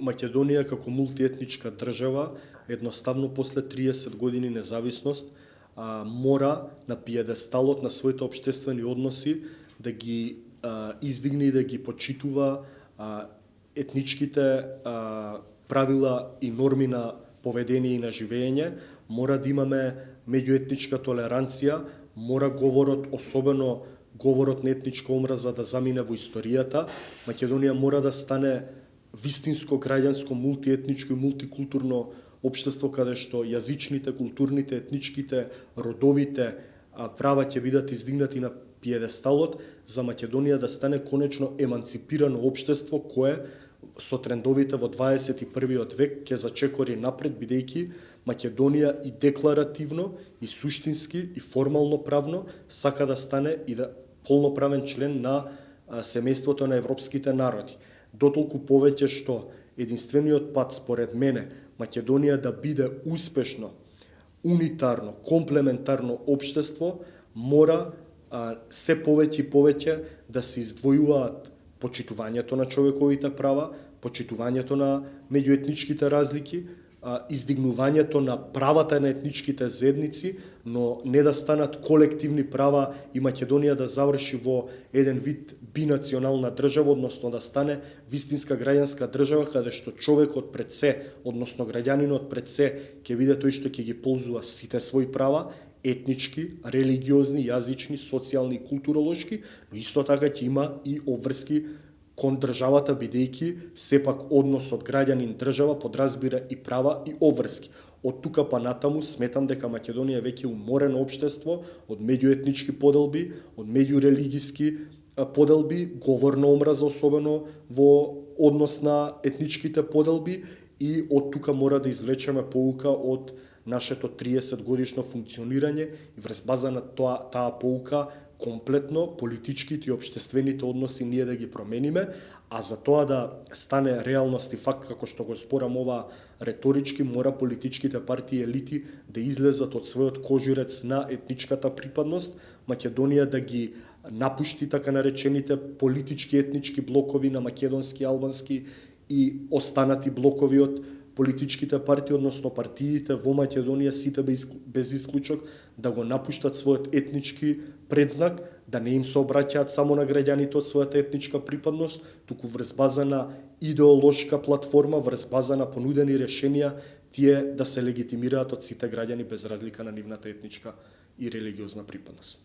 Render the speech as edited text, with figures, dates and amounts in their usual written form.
Македонија како мултиетничка држава, едноставно после 30 години независност, мора на пиедесталот на своите општествени односи да ги издигне и да ги почитува етничките правила и норми на поведение и на живење, мора да имаме меѓуетничка толеранција, мора говорот, особено говорот на етничка омраза да замине во историјата. Македонија мора да стане вистинско граѓанско, мултиетничко и мултикултурно општество каде што јазичните, културните, етничките, родовите права ќе бидат издигнати на пиедесталот, за Македонија да стане конечно еманципирано општество кое со трендовите во 21. век ќе зачекори напред, бидејќи Македонија и декларативно, и суштински, и формално правно сака да стане и да полноправен член на семејството на европските народи. Дотолку повеќе што единствениот пат, според мене, Македонија да биде успешно, унитарно, комплементарно општество, мора се повеќе и повеќе да се издвојуваат почитувањето на човековите права, почитувањето на меѓуетничките разлики, издигнувањето на правата на етничките заедници, но не да станат колективни права и Македонија да заврши во еден вид бинационална држава, односно да стане вистинска граѓанска држава, каде што човекот пред се, односно граѓанинот пред се, ќе биде тој што ќе ги ползува сите своји права, етнички, религиозни, јазични, социјални и културолошки, но исто така ќе има и обврски кон државата, бидејќи сепак односот граѓанин-држава подразбира и права и обврски. Од тука па натаму сметам дека Македонија веќе уморено општество од меѓуетнички поделби, од меѓурелигиски поделби, говорна омраза особено во однос на етничките поделби, и од тука мора да извлечеме поука од нашето 30 годишно функционирање и врз база на таа поука комплетно политичките и општествените односи ние да ги промениме, а за тоа да стане реалност и факт, како што го спорам ова реторички, мора политичките партии и елити да излезат од својот кожурец на етничката припадност, Македонија да ги напушти така наречените политички етнички блокови на македонски, албански и останати блокови од политичките партии, односно партиите во Македонија, сите без исклучок, да го напуштат својот етнички предзнак, да не им се обраќаат само на граѓаните од својата етничка припадност, туку врз база на идеолошка платформа, врз база на понудени решенија, тие да се легитимираат од сите граѓани без разлика на нивната етничка и религиозна припадност.